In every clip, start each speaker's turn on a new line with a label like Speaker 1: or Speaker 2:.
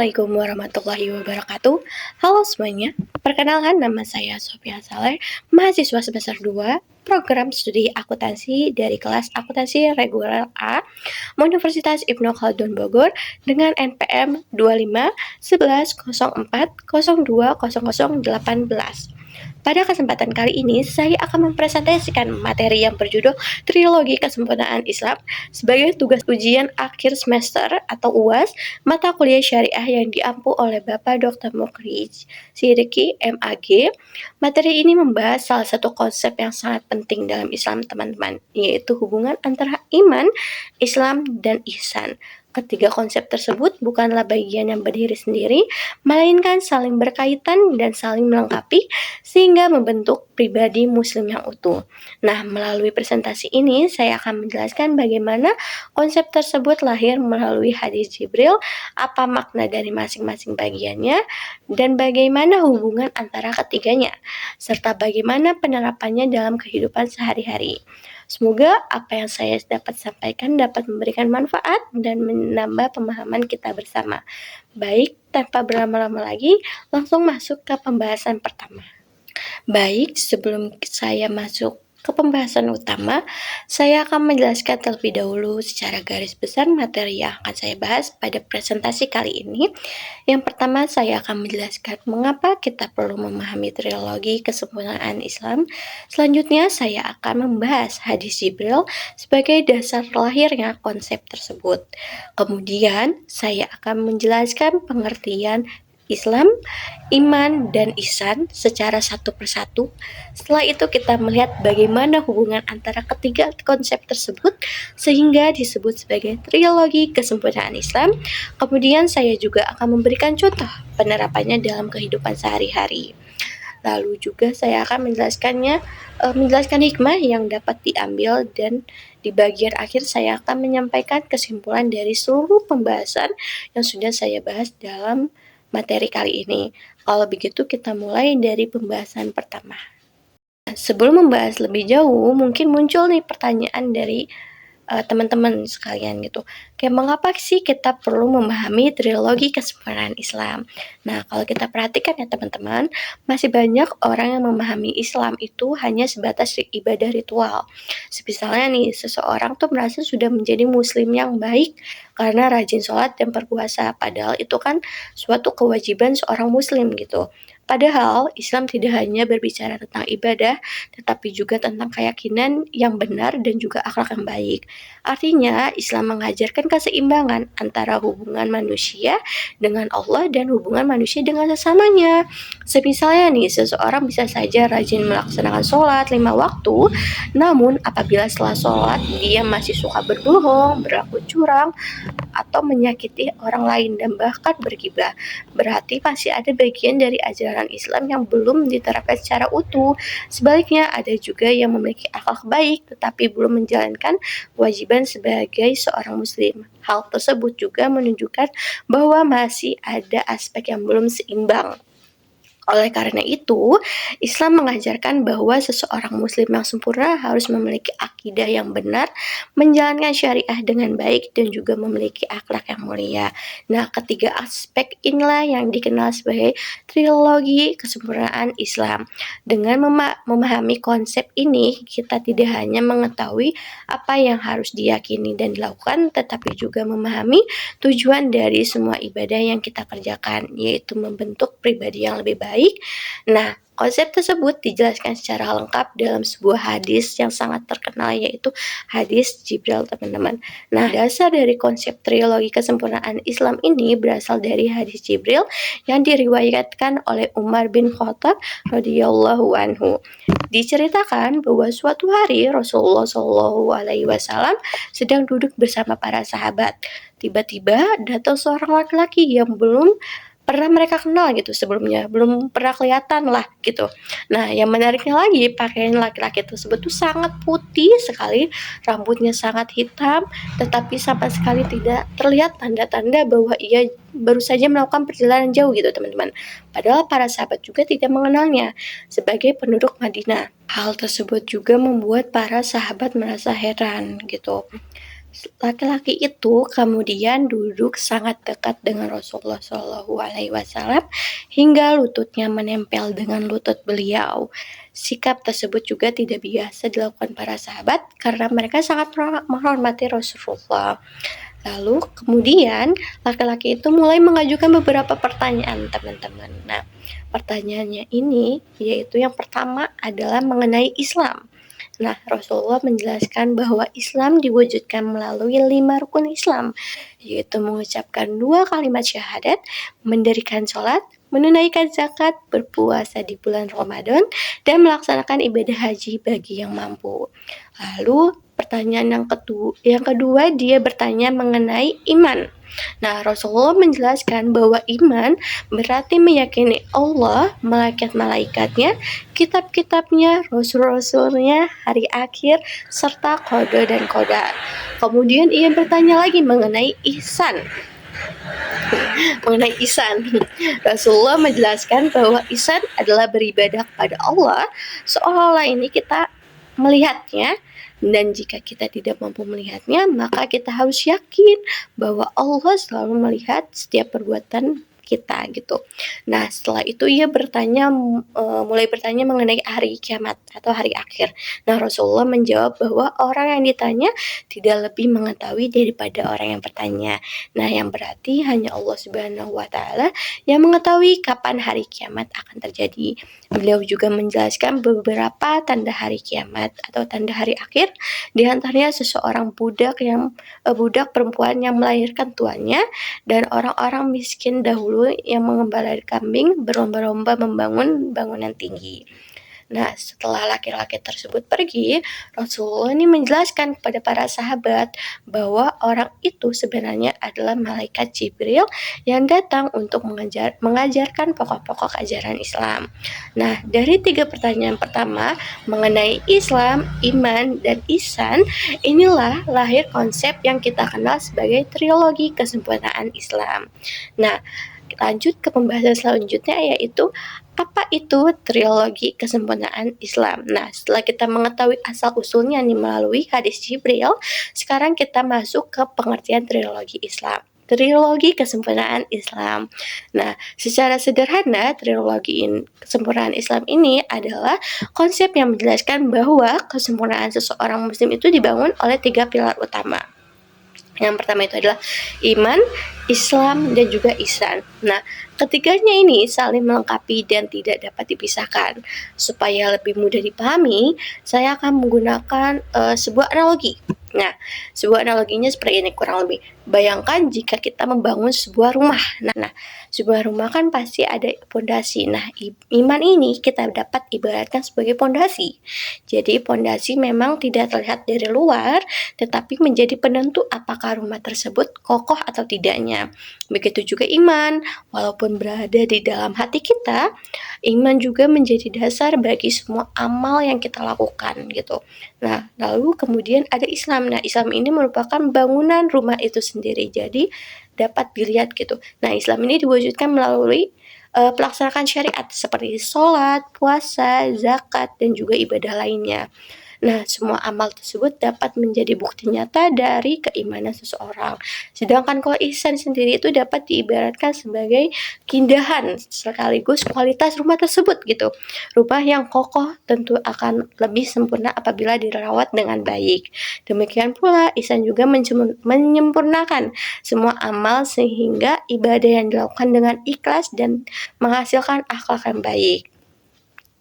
Speaker 1: Assalamualaikum warahmatullahi wabarakatuh. Halo semuanya, perkenalkan nama saya Sofia Saleh, mahasiswa semester 2, program studi akuntansi dari kelas akuntansi reguler A, Universitas Ibnu Khaldun Bogor dengan NPM 251104020018. Pada kesempatan kali ini, saya akan mempresentasikan materi yang berjudul Trilogi Kesempurnaan Islam sebagai tugas ujian akhir semester atau UAS mata kuliah syariah yang diampu oleh Bapak Dr. Mukri Sidiki, MAG. Materi ini membahas salah satu konsep yang sangat penting dalam Islam, teman-teman, yaitu hubungan antara iman, Islam, dan ihsan. Ketiga konsep tersebut bukanlah bagian yang berdiri sendiri, melainkan saling berkaitan dan saling melengkapi sehingga membentuk pribadi muslim yang utuh. Nah, melalui presentasi ini saya akan menjelaskan bagaimana konsep tersebut lahir melalui hadis Jibril, apa makna dari masing-masing bagiannya, dan bagaimana hubungan antara ketiganya, serta bagaimana penerapannya dalam kehidupan sehari-hari. Semoga apa yang saya dapat sampaikan dapat memberikan manfaat dan menambah pemahaman kita bersama. Baik, tanpa berlama-lama lagi, langsung masuk ke pembahasan pertama. Baik, sebelum saya masuk ke pembahasan utama, saya akan menjelaskan terlebih dahulu secara garis besar materi yang akan saya bahas pada presentasi kali ini. Yang pertama, saya akan menjelaskan mengapa kita perlu memahami trilogi kesempurnaan Islam. Selanjutnya, saya akan membahas hadis Jibril sebagai dasar lahirnya konsep tersebut. Kemudian, saya akan menjelaskan pengertian Islam, iman, dan ihsan secara satu persatu. Setelah itu kita melihat bagaimana hubungan antara ketiga konsep tersebut sehingga disebut sebagai trilogi kesempurnaan Islam. Kemudian saya juga akan memberikan contoh penerapannya dalam kehidupan sehari-hari. Lalu juga saya akan menjelaskan hikmah yang dapat diambil, dan di bagian akhir saya akan menyampaikan kesimpulan dari seluruh pembahasan yang sudah saya bahas dalam materi kali ini. Kalau begitu kita mulai dari pembahasan pertama. Sebelum membahas lebih jauh, mungkin muncul nih pertanyaan dari teman-teman sekalian gitu. Kayak mengapa sih kita perlu memahami trilogi kesempurnaan Islam? Nah, kalau kita perhatikan ya teman-teman, masih banyak orang yang memahami Islam itu hanya sebatas ibadah ritual. Misalnya nih, seseorang tuh merasa sudah menjadi muslim yang baik karena rajin sholat dan berpuasa. Padahal itu kan suatu kewajiban seorang muslim gitu. Padahal Islam tidak hanya berbicara tentang ibadah, tetapi juga tentang keyakinan yang benar dan juga akhlak yang baik. Artinya, Islam mengajarkan keseimbangan antara hubungan manusia dengan Allah dan hubungan manusia dengan sesamanya. Semisalnya nih, seseorang bisa saja rajin melaksanakan sholat 5 waktu, namun apabila setelah sholat dia masih suka berbohong, berlaku curang, atau menyakiti orang lain dan bahkan bergibah, berarti masih ada bagian dari ajaran Islam yang belum diterapkan secara utuh. Sebaliknya, ada juga yang memiliki akhlak baik tetapi belum menjalankan kewajiban sebagai seorang muslim. Hal tersebut juga menunjukkan bahwa masih ada aspek yang belum seimbang. Oleh karena itu, Islam mengajarkan bahwa seseorang muslim yang sempurna harus memiliki akidah yang benar, menjalankan syariah dengan baik, dan juga memiliki akhlak yang mulia. Nah, ketiga aspek inilah yang dikenal sebagai trilogi kesempurnaan Islam. Dengan memahami konsep ini, kita tidak hanya mengetahui apa yang harus diyakini dan dilakukan, tetapi juga memahami tujuan dari semua ibadah yang kita kerjakan, yaitu membentuk pribadi yang lebih baik. Nah, konsep tersebut dijelaskan secara lengkap dalam sebuah hadis yang sangat terkenal, yaitu hadis Jibril, teman-teman. Nah, dasar dari konsep trilogi kesempurnaan Islam ini berasal dari hadis Jibril yang diriwayatkan oleh Umar bin Khattab radhiyallahu anhu. Diceritakan bahwa suatu hari Rasulullah SAW sedang duduk bersama para sahabat. Tiba-tiba datang seorang laki-laki yang belum pernah mereka kenal gitu sebelumnya, belum pernah kelihatan lah gitu. Nah, yang menariknya lagi, pakaian laki-laki tersebut tuh sangat putih sekali, rambutnya sangat hitam, tetapi sama sekali tidak terlihat tanda-tanda bahwa ia baru saja melakukan perjalanan jauh gitu, teman-teman. Padahal para sahabat juga tidak mengenalnya sebagai penduduk Madinah. Hal tersebut juga membuat para sahabat merasa heran gitu. Laki-laki itu kemudian duduk sangat dekat dengan Rasulullah SAW hingga lututnya menempel dengan lutut beliau. Sikap tersebut juga tidak biasa dilakukan para sahabat karena mereka sangat menghormati Rasulullah. Lalu kemudian laki-laki itu mulai mengajukan beberapa pertanyaan, teman-teman. Nah, pertanyaannya ini yaitu yang pertama adalah mengenai Islam. Nah, Rasulullah menjelaskan bahwa Islam diwujudkan melalui 5 rukun Islam, yaitu mengucapkan 2 kalimat syahadat, mendirikan sholat, menunaikan zakat, berpuasa di bulan Ramadan, dan melaksanakan ibadah haji bagi yang mampu. Lalu pertanyaan yang kedua dia bertanya mengenai iman. Nah, Rasulullah menjelaskan bahwa iman berarti meyakini Allah, malaikat-malaikatnya, kitab-kitabnya, rasul-rasulnya, hari akhir, serta qada dan qadar. Kemudian ia bertanya lagi mengenai ihsan. Mengenai ihsan, Rasulullah menjelaskan bahwa ihsan adalah beribadah kepada Allah seolah-olah ini kita melihatnya, dan jika kita tidak mampu melihatnya, maka kita harus yakin bahwa Allah selalu melihat setiap perbuatan kita gitu. Nah, setelah itu ia mulai bertanya mengenai hari kiamat atau hari akhir. Nah, Rasulullah menjawab bahwa orang yang ditanya tidak lebih mengetahui daripada orang yang bertanya. Nah, yang berarti hanya Allah Subhanahu wa taala yang mengetahui kapan hari kiamat akan terjadi. Beliau juga menjelaskan beberapa tanda hari kiamat atau tanda hari akhir, di antaranya seseorang budak perempuan yang melahirkan tuannya, dan orang-orang miskin dahulu yang mengembala kambing berlomba-lomba membangun bangunan tinggi. Nah, setelah laki-laki tersebut pergi, Rasulullah ini menjelaskan kepada para sahabat bahwa orang itu sebenarnya adalah malaikat Jibril yang datang untuk mengajarkan pokok-pokok ajaran Islam. Nah, dari 3 pertanyaan pertama mengenai Islam, iman, dan ihsan, inilah lahir konsep yang kita kenal sebagai trilogi kesempurnaan Islam. Nah, lanjut ke pembahasan selanjutnya, yaitu apa itu trilogi kesempurnaan Islam. Nah, setelah kita mengetahui asal-usulnya nih melalui hadis Jibril, sekarang kita masuk ke pengertian trilogi Islam. Trilogi kesempurnaan Islam. Nah, secara sederhana, trilogi kesempurnaan Islam ini adalah konsep yang menjelaskan bahwa kesempurnaan seseorang muslim itu dibangun oleh 3 pilar utama. Yang pertama itu adalah iman, Islam, dan juga ihsan. Nah, ketiganya ini saling melengkapi dan tidak dapat dipisahkan. Supaya lebih mudah dipahami, saya akan menggunakan sebuah analogi. Nah, sebuah analoginya seperti ini kurang lebih. Bayangkan jika kita membangun sebuah rumah. Nah, sebuah rumah kan pasti ada fondasi. Nah, iman ini kita dapat ibaratkan sebagai fondasi. Jadi, fondasi memang tidak terlihat dari luar, tetapi menjadi penentu apakah rumah tersebut kokoh atau tidaknya. Begitu juga iman, walaupun berada di dalam hati kita, iman juga menjadi dasar bagi semua amal yang kita lakukan gitu. Nah, lalu kemudian ada Islam. Nah, Islam ini merupakan bangunan rumah itu sendiri. Jadi dapat dilihat gitu. Nah, Islam ini diwujudkan melalui pelaksanaan syariat seperti sholat, puasa, zakat, dan juga ibadah lainnya. Nah, semua amal tersebut dapat menjadi bukti nyata dari keimanan seseorang. Sedangkan kalau ihsan sendiri itu dapat diibaratkan sebagai keindahan sekaligus kualitas rumah tersebut gitu. Rumah yang kokoh tentu akan lebih sempurna apabila dirawat dengan baik. Demikian pula ihsan juga menyempurnakan semua amal sehingga ibadah yang dilakukan dengan ikhlas dan menghasilkan akhlak yang baik.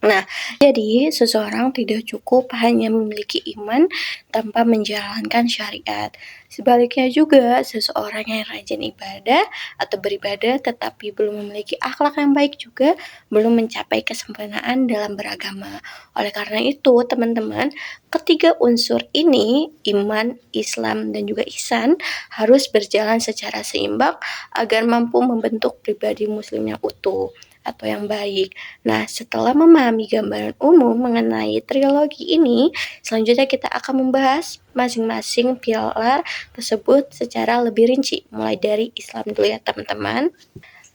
Speaker 1: Nah, jadi seseorang tidak cukup hanya memiliki iman tanpa menjalankan syariat. Sebaliknya juga, seseorang yang rajin ibadah atau beribadah tetapi belum memiliki akhlak yang baik juga belum mencapai kesempurnaan dalam beragama. Oleh karena itu, teman-teman, ketiga unsur ini, iman, Islam, dan juga ihsan, harus berjalan secara seimbang agar mampu membentuk pribadi muslim yang utuh atau yang baik. Nah, setelah memahami gambaran umum mengenai trilogi ini, selanjutnya kita akan membahas masing-masing pilar tersebut secara lebih rinci, mulai dari Islam dulu ya teman-teman.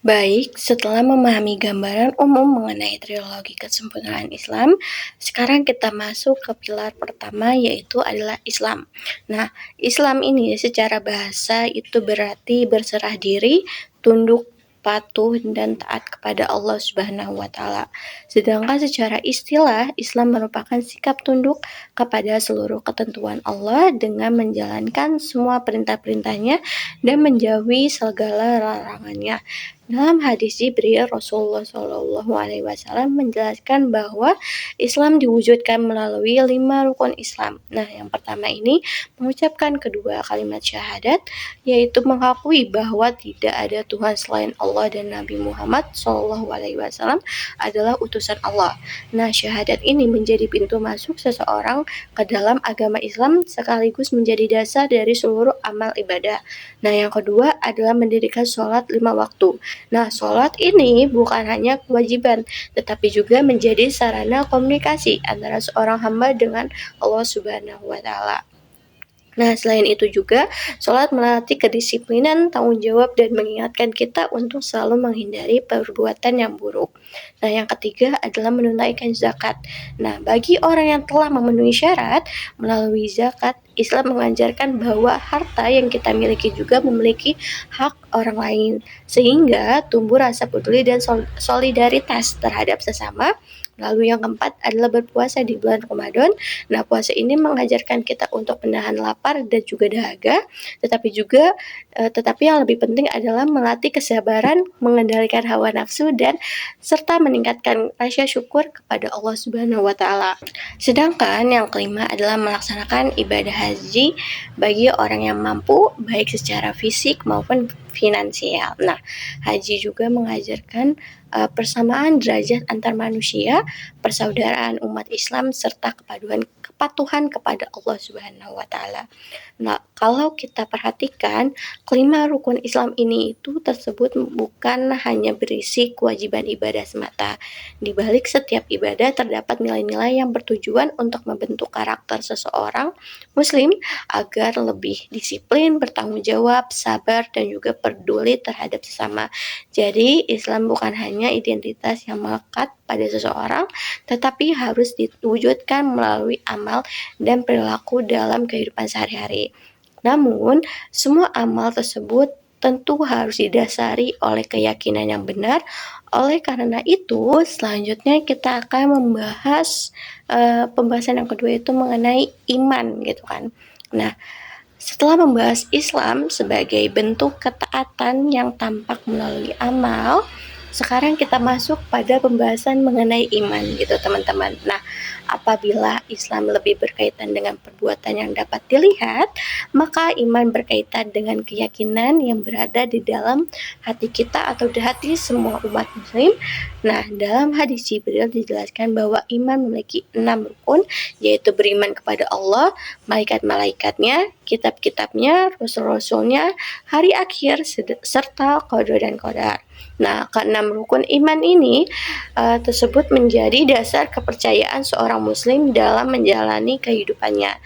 Speaker 1: Baik, setelah memahami gambaran umum mengenai trilogi kesempurnaan Islam, sekarang kita masuk ke pilar pertama yaitu adalah Islam. Nah, Islam ini secara bahasa itu berarti berserah diri, tunduk, patuh dan taat kepada Allah Subhanahu wa taala. Sedangkan secara istilah, Islam merupakan sikap tunduk kepada seluruh ketentuan Allah dengan menjalankan semua perintah-perintahnya dan menjauhi segala larangannya. Dalam hadis Jibril, Rasulullah SAW menjelaskan bahwa Islam diwujudkan melalui 5 rukun Islam. Nah, yang pertama ini mengucapkan kedua kalimat syahadat, yaitu mengakui bahwa tidak ada Tuhan selain Allah dan Nabi Muhammad SAW adalah utusan Allah. Nah, syahadat ini menjadi pintu masuk seseorang ke dalam agama Islam sekaligus menjadi dasar dari seluruh amal ibadah. Nah, yang kedua adalah mendirikan sholat 5 waktu. Nah, sholat ini bukan hanya kewajiban, tetapi juga menjadi sarana komunikasi antara seorang hamba dengan Allah Subhanahu wa taala. Nah, selain itu juga, sholat melatih kedisiplinan, tanggung jawab, dan mengingatkan kita untuk selalu menghindari perbuatan yang buruk. Nah, yang ketiga adalah menunaikan zakat. Nah, bagi orang yang telah memenuhi syarat melalui zakat, Islam mengajarkan bahwa harta yang kita miliki juga memiliki hak orang lain, sehingga tumbuh rasa peduli dan solidaritas terhadap sesama. Lalu yang keempat adalah berpuasa di bulan Ramadan. Nah, puasa ini mengajarkan kita untuk menahan lapar dan juga dahaga, tetapi yang lebih penting adalah melatih kesabaran, mengendalikan hawa nafsu dan serta meningkatkan rasa syukur kepada Allah Subhanahu wa taala. Sedangkan yang kelima adalah melaksanakan ibadah haji bagi orang yang mampu baik secara fisik maupun finansial. Nah, haji juga mengajarkan persamaan derajat antar manusia, persaudaraan umat Islam serta kepatuhan kepada Allah Subhanahu wa taala. Nah, kalau kita perhatikan, kelima rukun Islam ini itu tersebut bukan hanya berisi kewajiban ibadah semata. Di balik setiap ibadah terdapat nilai-nilai yang bertujuan untuk membentuk karakter seseorang muslim agar lebih disiplin, bertanggung jawab, sabar dan juga peduli terhadap sesama. Jadi, Islam bukan hanya identitas yang melekat pada seseorang, tetapi harus diwujudkan melalui amal dan perilaku dalam kehidupan sehari-hari. Namun, semua amal tersebut tentu harus didasari oleh keyakinan yang benar. Oleh karena itu, selanjutnya kita akan membahas pembahasan yang kedua itu mengenai iman gitu kan. Nah, setelah membahas Islam sebagai bentuk ketaatan yang tampak melalui amal, sekarang kita masuk pada pembahasan mengenai iman gitu teman-teman. Nah, apabila Islam lebih berkaitan dengan perbuatan yang dapat dilihat, maka iman berkaitan dengan keyakinan yang berada di dalam hati kita atau di hati semua umat muslim. Nah, dalam hadis Jibril dijelaskan bahwa iman memiliki 6 rukun, yaitu beriman kepada Allah, malaikat-malaikatnya, kitab-kitabnya, rasul-rasulnya, hari akhir, serta qada dan qadar. Nah, keenam rukun iman ini tersebut menjadi dasar kepercayaan seorang muslim dalam menjalani kehidupannya.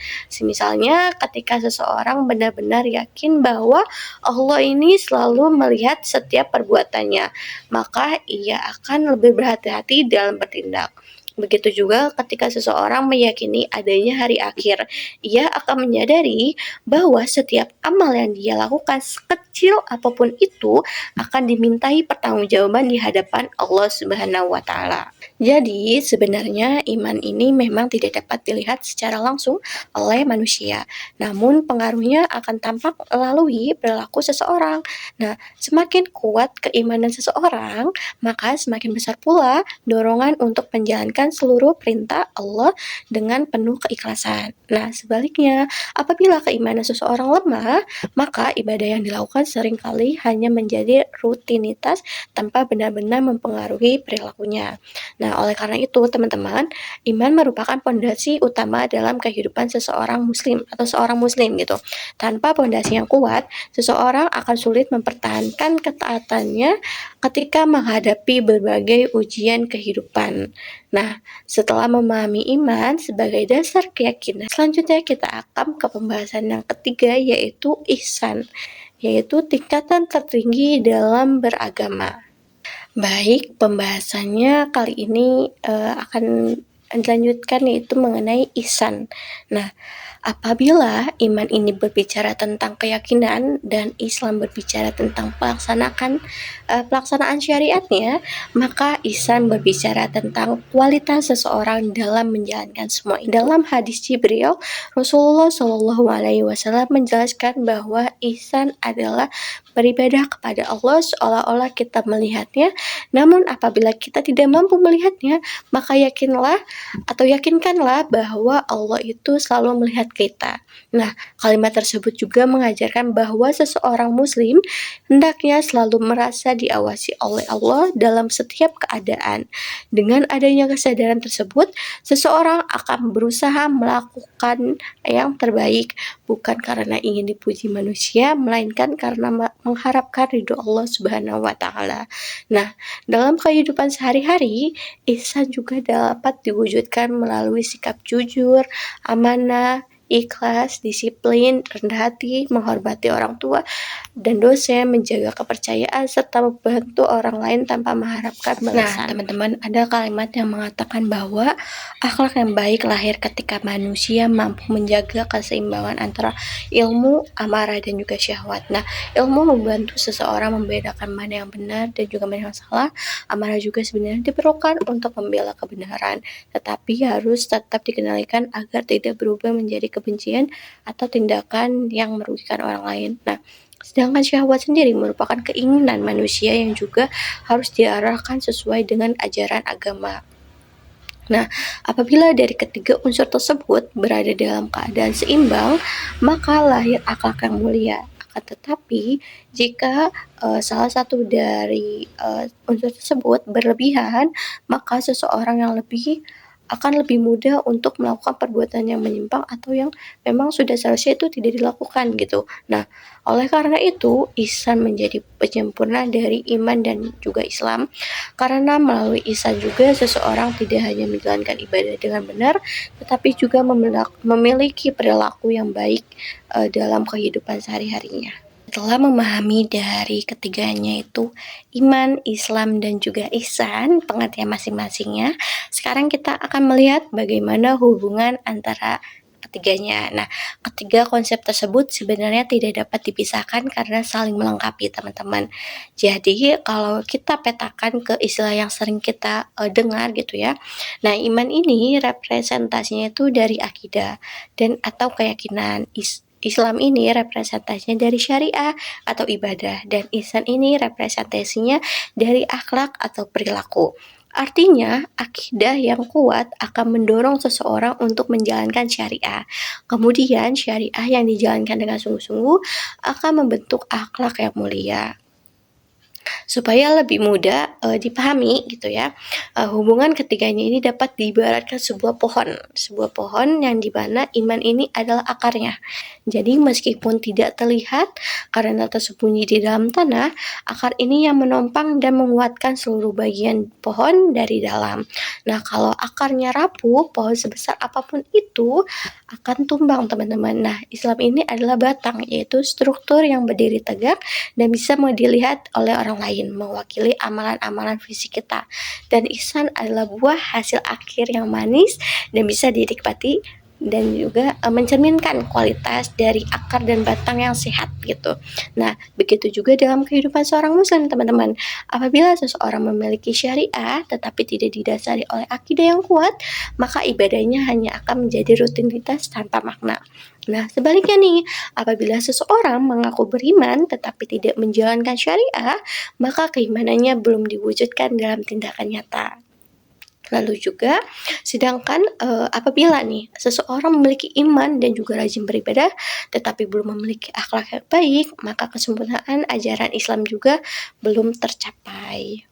Speaker 1: Misalnya ketika seseorang benar-benar yakin bahwa Allah ini selalu melihat setiap perbuatannya, maka ia akan lebih berhati-hati dalam bertindak. Begitu juga ketika seseorang meyakini adanya hari akhir, ia akan menyadari bahwa setiap amal yang dia lakukan sekecil apapun itu akan dimintai pertanggungjawaban di hadapan Allah Subhanahu wa taala. Jadi, sebenarnya iman ini memang tidak dapat dilihat secara langsung oleh manusia, namun pengaruhnya akan tampak melalui perilaku seseorang. Nah, semakin kuat keimanan seseorang, maka semakin besar pula dorongan untuk menjalankan seluruh perintah Allah dengan penuh keikhlasan. Nah, sebaliknya, apabila keimanan seseorang lemah, maka ibadah yang dilakukan seringkali hanya menjadi rutinitas tanpa benar-benar mempengaruhi perilakunya. Nah, oleh karena itu, teman-teman, iman merupakan pondasi utama dalam kehidupan seseorang muslim atau seorang muslim gitu. Tanpa pondasi yang kuat, seseorang akan sulit mempertahankan ketaatannya ketika menghadapi berbagai ujian kehidupan. Nah, setelah memahami iman sebagai dasar keyakinan, selanjutnya kita akan ke pembahasan yang ketiga yaitu ihsan, yaitu tingkatan tertinggi dalam beragama. Baik, pembahasannya kali ini akan dilanjutkan, yaitu mengenai ihsan. Nah, apabila iman ini berbicara tentang keyakinan dan Islam berbicara tentang pelaksanaan syariatnya, maka ihsan berbicara tentang kualitas seseorang dalam menjalankan semua itu. Dalam hadis Jibril, Rasulullah Shallallahu Alaihi Wasallam menjelaskan bahwa ihsan adalah beribadah kepada Allah seolah-olah kita melihatnya. Namun apabila kita tidak mampu melihatnya, maka yakinkanlah bahwa Allah itu selalu melihat kita. Nah, kalimat tersebut juga mengajarkan bahwa seseorang muslim hendaknya selalu merasa diawasi oleh Allah dalam setiap keadaan. Dengan adanya kesadaran tersebut, seseorang akan berusaha melakukan yang terbaik, bukan karena ingin dipuji manusia, melainkan karena mengharapkan ridho Allah Subhanahu wa Ta'ala. Nah, dalam kehidupan sehari-hari, ihsan juga dapat diwujudkan melalui sikap jujur, amanah, ikhlas, disiplin, rendah hati, menghormati orang tua dan dosen, menjaga kepercayaan, serta membantu orang lain tanpa mengharapkan balasan. Nah, teman-teman, ada kalimat yang mengatakan bahwa akhlak yang baik lahir ketika manusia mampu menjaga keseimbangan antara ilmu, amarah, dan juga syahwat. Nah, ilmu membantu seseorang membedakan mana yang benar dan juga mana yang salah. Amarah juga sebenarnya diperlukan untuk membela kebenaran, tetapi harus tetap dikendalikan agar tidak berubah menjadi kebencian atau tindakan yang merugikan orang lain. Nah, sedangkan syahwat sendiri merupakan keinginan manusia yang juga harus diarahkan sesuai dengan ajaran agama. Nah, apabila dari ketiga unsur tersebut berada dalam keadaan seimbang, maka lahir akhlak yang mulia. Akan tetapi, jika salah satu dari unsur tersebut berlebihan, maka seseorang yang akan lebih mudah untuk melakukan perbuatan yang menyimpang atau yang memang sudah seharusnya itu tidak dilakukan gitu. Nah, oleh karena itu, ihsan menjadi penyempurna dari iman dan juga Islam, karena melalui ihsan juga seseorang tidak hanya menjalankan ibadah dengan benar, tetapi juga memiliki perilaku yang baik dalam kehidupan sehari-harinya. Setelah memahami dari ketiganya itu iman, Islam, dan juga ihsan, pengertian masing-masingnya, sekarang kita akan melihat bagaimana hubungan antara ketiganya. Nah, ketiga konsep tersebut sebenarnya tidak dapat dipisahkan karena saling melengkapi, teman-teman. Jadi, kalau kita petakan ke istilah yang sering kita dengar gitu ya. Nah, iman ini representasinya itu dari akidah dan atau keyakinan. Islam ini representasinya dari syariah atau ibadah, dan ihsan ini representasinya dari akhlak atau perilaku. Artinya, akidah yang kuat akan mendorong seseorang untuk menjalankan syariah. Kemudian, syariah yang dijalankan dengan sungguh-sungguh akan membentuk akhlak yang mulia. Supaya lebih mudah dipahami gitu ya, hubungan ketiganya ini dapat diibaratkan sebuah pohon yang dimana iman ini adalah akarnya. Jadi meskipun tidak terlihat karena tersembunyi di dalam tanah, akar ini yang menopang dan menguatkan seluruh bagian pohon dari dalam. Nah, kalau akarnya rapuh, pohon sebesar apapun itu akan tumbang, teman-teman. Nah, Islam ini adalah batang, yaitu struktur yang berdiri tegak dan bisa dilihat oleh orang lain, mewakili amalan-amalan fisik kita. Dan ihsan adalah buah hasil akhir yang manis dan bisa dinikmati dan juga mencerminkan kualitas dari akar dan batang yang sehat gitu. Nah, begitu juga dalam kehidupan seorang muslim, teman-teman. Apabila seseorang memiliki syariah tetapi tidak didasari oleh akidah yang kuat, maka ibadahnya hanya akan menjadi rutinitas tanpa makna. Nah, sebaliknya nih, apabila seseorang mengaku beriman tetapi tidak menjalankan syariah, maka keimanannya belum diwujudkan dalam tindakan nyata. Lalu juga, sedangkan apabila nih seseorang memiliki iman dan juga rajin beribadah, tetapi belum memiliki akhlak yang baik, maka kesempurnaan ajaran Islam juga belum tercapai.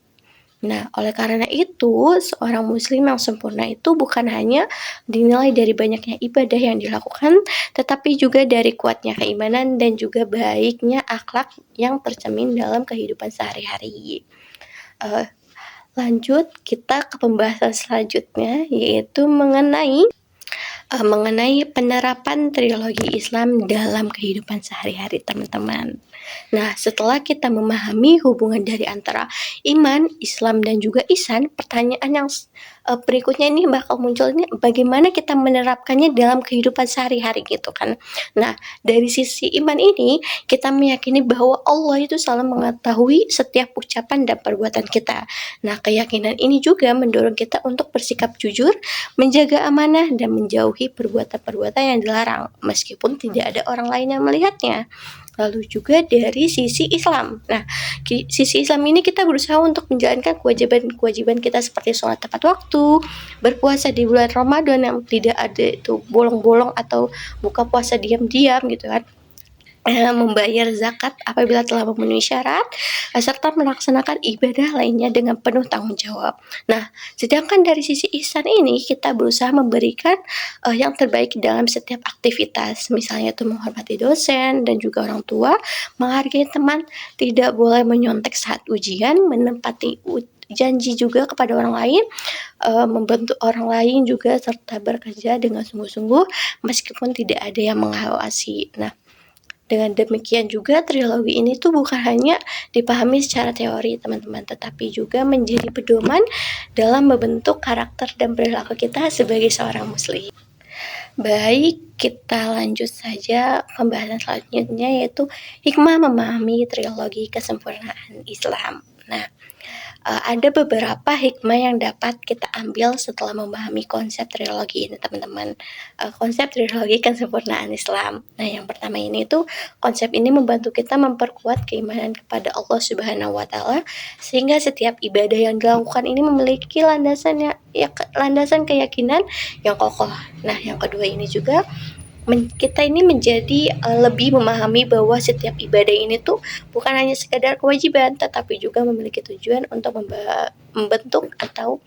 Speaker 1: Nah, oleh karena itu, seorang muslim yang sempurna itu bukan hanya dinilai dari banyaknya ibadah yang dilakukan, tetapi juga dari kuatnya keimanan dan juga baiknya akhlak yang tercermin dalam kehidupan sehari-hari. Lanjut kita ke pembahasan selanjutnya, yaitu mengenai penerapan trilogi Islam dalam kehidupan sehari-hari, teman-teman. Nah, setelah kita memahami hubungan dari antara iman, Islam, dan juga ihsan, pertanyaan yang berikutnya ini bakal muncul ini, bagaimana kita menerapkannya dalam kehidupan sehari-hari gitu kan. Nah, dari sisi iman ini, kita meyakini bahwa Allah itu selalu mengetahui setiap ucapan dan perbuatan kita. Nah, keyakinan ini juga mendorong kita untuk bersikap jujur, menjaga amanah, dan menjauhi perbuatan-perbuatan yang dilarang, meskipun tidak ada orang lain yang melihatnya. Lalu juga dari sisi Islam. Nah, sisi Islam ini kita berusaha untuk menjalankan kewajiban-kewajiban kita seperti sholat tepat waktu, berpuasa di bulan Ramadan yang tidak ada itu bolong-bolong atau buka puasa diam-diam gitu kan. Membayar zakat apabila telah memenuhi syarat, serta melaksanakan ibadah lainnya dengan penuh tanggung jawab. Nah, sedangkan dari sisi ihsan ini kita berusaha memberikan yang terbaik dalam setiap aktivitas, misalnya itu menghormati dosen dan juga orang tua, menghargai teman, tidak boleh menyontek saat ujian, menempati janji juga kepada orang lain, membantu orang lain juga, serta bekerja dengan sungguh-sungguh meskipun tidak ada yang mengawasi. Nah, dengan demikian juga trilogi ini tuh bukan hanya dipahami secara teori teman-teman, tetapi juga menjadi pedoman dalam membentuk karakter dan perilaku kita sebagai seorang muslim. Baik, kita lanjut saja pembahasan selanjutnya, yaitu hikmah memahami trilogi kesempurnaan Islam. Nah, ada beberapa hikmah yang dapat kita ambil setelah memahami konsep trilogi ini teman-teman. Konsep trilogi kesempurnaan Islam. Nah, yang pertama ini tuh konsep ini membantu kita memperkuat keimanan kepada Allah Subhanahu wa taala sehingga setiap ibadah yang dilakukan ini memiliki landasan keyakinan yang kokoh. Nah, yang kedua ini juga kita ini menjadi lebih memahami bahwa setiap ibadah ini tuh bukan hanya sekedar kewajiban, tetapi juga memiliki tujuan untuk membentuk atau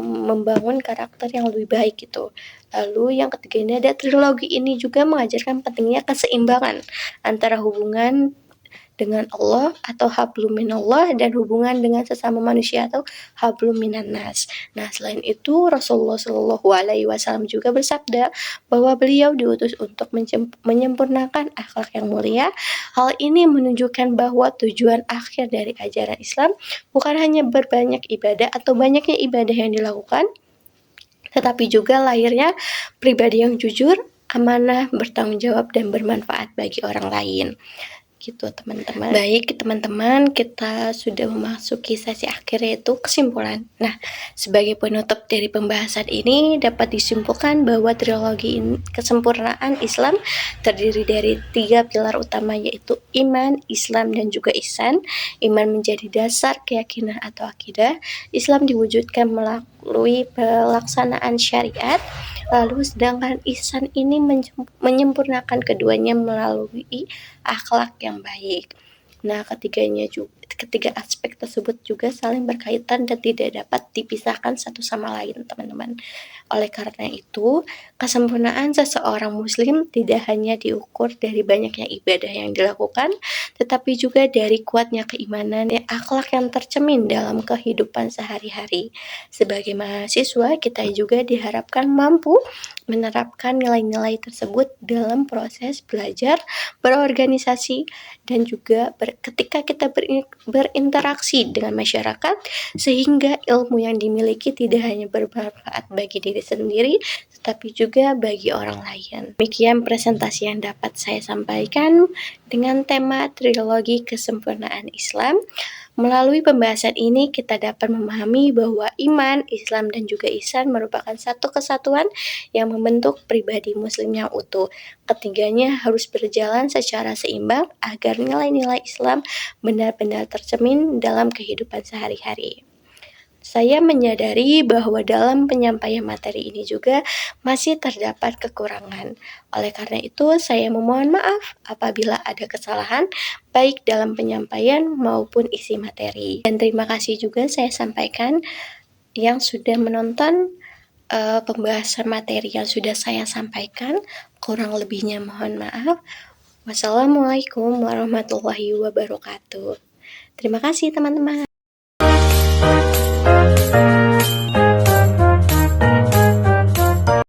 Speaker 1: membangun karakter yang lebih baik gitu. Lalu yang ketiga ini ada trilogi ini juga mengajarkan pentingnya keseimbangan antara hubungan dengan Allah atau hablum minallah dan hubungan dengan sesama manusia atau hablum minannas. Nah, selain itu Rasulullah Shallallahu alaihi wasallam juga bersabda bahwa beliau diutus untuk menyempurnakan akhlak yang mulia. Hal ini menunjukkan bahwa tujuan akhir dari ajaran Islam bukan hanya berbanyak ibadah atau banyaknya ibadah yang dilakukan, tetapi juga lahirnya pribadi yang jujur, amanah, bertanggung jawab, dan bermanfaat bagi orang lain. Gitu teman-teman. Baik teman-teman, kita sudah memasuki sesi akhir, yaitu kesimpulan. Nah, sebagai penutup dari pembahasan ini dapat disimpulkan bahwa trilogi kesempurnaan Islam terdiri dari 3 pilar utama, yaitu iman, Islam, dan juga ihsan. Iman menjadi dasar keyakinan atau akidah, Islam diwujudkan melalui pelaksanaan syariat, lalu sedangkan ihsan ini menyempurnakan keduanya melalui akhlak yang baik. Nah, ketiga aspek tersebut juga saling berkaitan dan tidak dapat dipisahkan satu sama lain, teman-teman. Oleh karena itu, kesempurnaan seseorang muslim tidak hanya diukur dari banyaknya ibadah yang dilakukan, tetapi juga dari kuatnya keimanan dan akhlak yang tercermin dalam kehidupan sehari-hari. Sebagai mahasiswa, kita juga diharapkan mampu menerapkan nilai-nilai tersebut dalam proses belajar, berorganisasi, dan juga ketika kita berinteraksi dengan masyarakat, sehingga ilmu yang dimiliki tidak hanya bermanfaat bagi diri sendiri, tetapi juga bagi orang lain. Demikian presentasi yang dapat saya sampaikan dengan tema trilogi kesempurnaan Islam. Melalui pembahasan ini kita dapat memahami bahwa iman, Islam, dan juga ihsan merupakan satu kesatuan yang membentuk pribadi muslim yang utuh. Ketiganya harus berjalan secara seimbang agar nilai-nilai Islam benar-benar tercermin dalam kehidupan sehari-hari. Saya menyadari bahwa dalam penyampaian materi ini juga masih terdapat kekurangan. Oleh karena itu, saya memohon maaf apabila ada kesalahan baik dalam penyampaian maupun isi materi. Dan terima kasih juga saya sampaikan yang sudah menonton pembahasan materi yang sudah saya sampaikan. Kurang lebihnya mohon maaf. Wassalamualaikum warahmatullahi wabarakatuh. Terima kasih teman-teman.